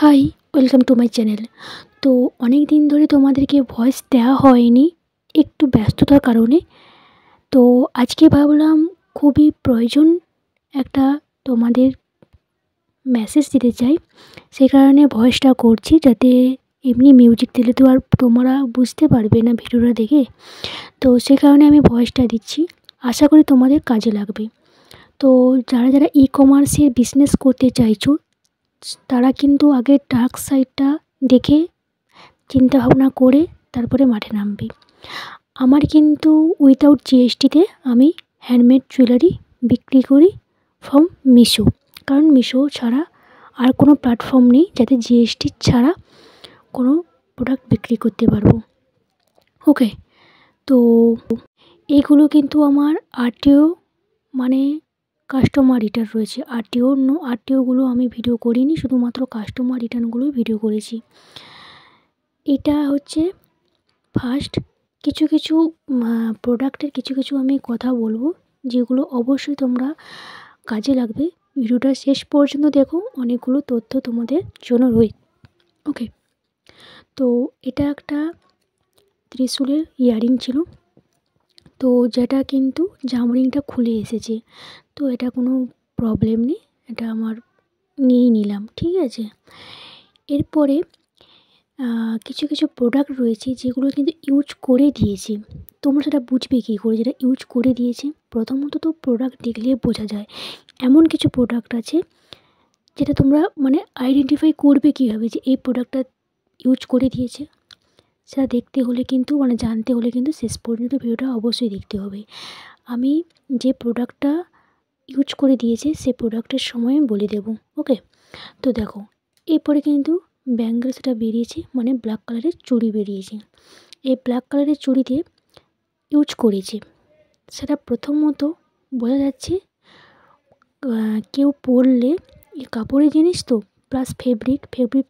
High, welcome to my channel. তো অনেক দিন ধরে তোমাদেরকে ভয়েস দেওয়া হয়নি, একটু ব্যস্ততার কারণে। তো আজকে ভাবলাম খুবই প্রয়োজন একটা তোমাদের মেসেজ দিতে চাই, সেই কারণে ভয়েসটা করছি, যাতে এমনি মিউজিক দিলে তো আর তোমরা বুঝতে পারবে না ভিডিওটা দেখে। তো সেই কারণে আমি ভয়েসটা দিচ্ছি, আশা করি তোমাদের কাজে লাগবে। তো যারা যারা ই কমার্সের বিজনেস করতে চাইছো, তারা কিন্তু আগে ডার্ক সাইডটা দেখে চিন্তা ভাবনা করে তারপরে মাঠে নামবে। আমার কিন্তু উইথাউট জিএসটিতে আমি হ্যান্ডমেড জুয়েলারি বিক্রি করি ফ্রম মিশো, কারণ মিশো ছাড়া আর কোনো প্ল্যাটফর্ম নেই যাতে জিএসটি ছাড়া কোনো প্রোডাক্ট বিক্রি করতে পারবো। ওকে, তো এগুলো কিন্তু আমার আরটিও মানে কাস্টমার রিটার্ন রয়েছে। আরটিওগুলো আমি ভিডিও করিনি, শুধুমাত্র কাস্টমার রিটার্নগুলোই ভিডিও করেছি। এটা হচ্ছে ফার্স্ট। কিছু কিছু প্রোডাক্টের কিছু আমি কথা বলবো, যেগুলো অবশ্যই তোমরা কাজে লাগবে। ভিডিওটা শেষ পর্যন্ত দেখো, অনেকগুলো তথ্য তোমাদের জন্য রয়েছে। ওকে, তো এটা একটা ত্রিশূলের ইয়ারিং ছিল, তো যেটা কিন্তু জামরিংটা খুলে এসেছে। তো এটা কোনো প্রবলেম নেই, এটা আমার নিয়েই নিলাম, ঠিক আছে। এরপরে কিছু কিছু প্রোডাক্ট রয়েছে যেগুলো কিন্তু ইউজ করে দিয়েছি। তোমরা সেটা বুঝবে কী করে যেটা ইউজ করে দিয়েছে? প্রথমত তো প্রোডাক্ট দেখলে বোঝা যায়। এমন কিছু প্রোডাক্ট আছে যেটা তোমরা আইডেন্টিফাই করবে কীভাবে যে এই প্রোডাক্টটা ইউজ করে দিয়েছে, সেটা দেখতে হলে কিন্তু জানতে হলে কিন্তু শেষ পর্যন্ত ভিডিওটা অবশ্যই দেখতে হবে। আমি যে প্রোডাক্টটা ইউজ করে দিয়েছে সে প্রোডাক্টের সময় বলে দেবো। ওকে, তো দেখো, এরপরে কিন্তু ব্যাঙ্গেলসটা বেরিয়েছে, ব্ল্যাক কালারের চুড়ি বেরিয়েছে। এই ব্ল্যাক কালারের চুড়িতে ইউজ করেছে, সেটা প্রথমত বোঝা যাচ্ছে। কেউ পরলে এই কাপড়ের জিনিস তো, প্লাস ফেব্রিক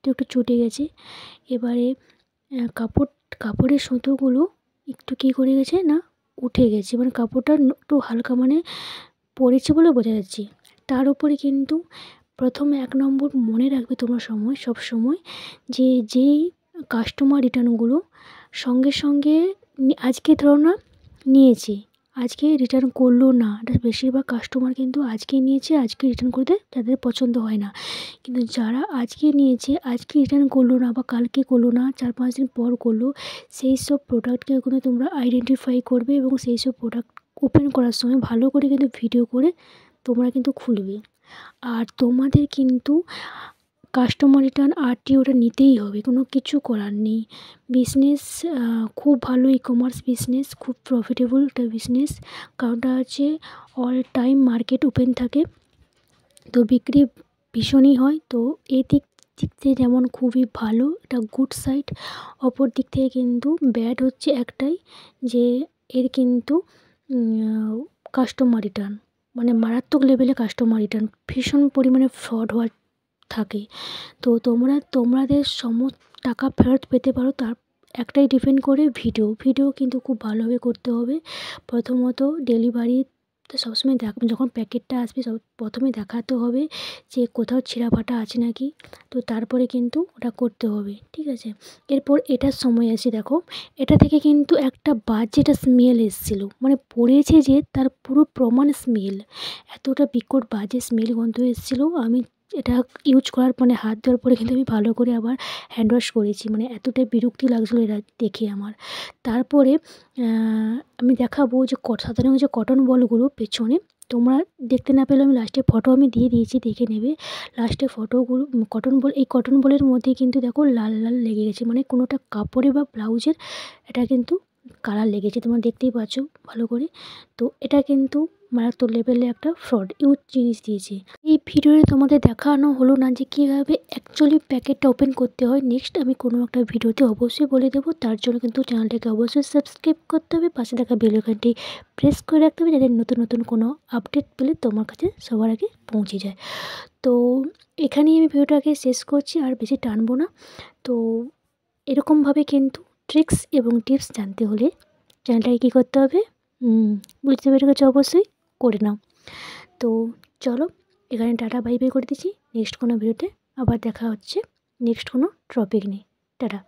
তো একটু চটে গেছে। এবারে কাপড়ের সুতোগুলো একটু কী করে গেছে না, উঠে গেছে, কাপড়টা একটু হালকা পরেছে বলে বোঝা যাচ্ছে। তার উপরে কিন্তু প্রথমে 1 নম্বর মনে রাখবে তোমরা সব সময় যে যেই কাস্টমার রিটার্নগুলো সঙ্গে সঙ্গে আজকে ধরো না নিয়েছে, আজকে রিটার্ন করলো না, এটা বেশিরভাগ কাস্টমার কিন্তু আজকে নিয়েছে, আজকে রিটার্ন করতে তাদের পছন্দ হয় না। কিন্তু যারা আজকে নিয়েছে, আজকে রিটার্ন করলো না বা কালকে করলো না, 4-5 দিন পর করলো, সেই সব প্রোডাক্টকে কিন্তু তোমরা আইডেন্টিফাই করবে এবং সেই সব প্রোডাক্ট ওপেন করার সময় ভালো করে কিন্তু ভিডিও করে তোমরা কিন্তু খুলবে। আর তোমাদের কিন্তু কাস্টমার রিটার্ন আরটিওটা নিতেই হবে, কোনো কিছু করার নেই। বিজনেস খুব ভালো, ই কমার্স বিজনেস খুব প্রফিটেবল একটা বিজনেস, কারণটা হচ্ছে অল টাইম মার্কেট ওপেন থাকে, তো বিক্রি ভীষণই হয়। তো এই দিক থেকে যেমন খুবই ভালো, এটা গুড সাইড। অপর দিক থেকে কিন্তু ব্যাড হচ্ছে একটাই, যে এর কিন্তু কাস্টমার রিটার্ন মারাত্মক লেভেলে কাস্টমার রিটার্ন ভীষণ পরিমাণে ফ্রড হওয়ার থাকে। তো তোমাদের সমস্ত টাকা ফেরত পেতে পারো, তার একটাই ডিপেন্ড করে ভিডিও কিন্তু খুব ভালোভাবে করতে হবে। প্রথমত ডেলিভারিতে সবসময় যখন প্যাকেটটা আসবে প্রথমে দেখাতে হবে যে কোথাও ছেঁড়া ফাটা আছে নাকি, তো তারপরে কিন্তু ওটা করতে হবে, ঠিক আছে। এরপর এটার সময় আসে, দেখো এটা থেকে কিন্তু একটা বাজে একটা স্মেল এসেছিলো, পড়েছে যে তার পুরো প্রমাণ স্মেল, এতটা বিকট বাজে স্মেল গন্ধ এসেছিলো। আমি এটা ইউজ করার হাত ধোয়ার পরে কিন্তু আমি ভালো করে আবার হ্যান্ড ওয়াশ করেছি, এতটাই বিরক্তি লাগছিলো এটা দেখে আমার। তারপরে আমি দেখাবো যে সাধারণ যে কটন বলগুলো পেছনে, তোমরা দেখতে না পেলে আমি লাস্টে ফটো আমি দিয়ে দিয়েছি, দেখে নেবে লাস্টে ফটোগুলো। কটন বলের মধ্যে কিন্তু দেখো লাল লাল লেগে গেছে, কোনোটা কাপড়ে বা ব্লাউজের এটা কিন্তু কালার লেগেছে, তোমরা দেখতেই পাচ্ছ ভালো করে। তো এটা কিন্তু মারাত্মক লেভেলে একটা ফ্রড ইউজ জিনিস দিয়েছে। এই ভিডিওতে তোমাদের দেখানো হলো না যে কীভাবে অ্যাকচুয়ালি প্যাকেটটা ওপেন করতে হয়, নেক্সট আমি কোনো একটা ভিডিওতে অবশ্যই বলে দেবো। তার জন্য কিন্তু চ্যানেলটাকে অবশ্যই সাবস্ক্রাইব করতে হবে, পাশে থাকা বেল আইকনটি প্রেস করে রাখতে হবে, যাতে নতুন নতুন কোনো আপডেট পেলে তোমার কাছে সবার আগে পৌঁছে যায়। তো এখানেই আমি ভিডিওটাকে শেষ করছি, আর বেশি টানবো না। তো এরকমভাবে কিন্তু ট্রিক্স এবং টিপস জানতে হলে চ্যানেলটাকে কী করতে হবে, বুঝতে পেরে গেছো, অবশ্যই করে নাও। তো চলো, এখানে টাটা বাই বাই করে দিচ্ছি, নেক্সট কোনো ভিডিওতে আবার দেখা হচ্ছে। নেক্সট কোনো টপিক নিয়ে। টাটা।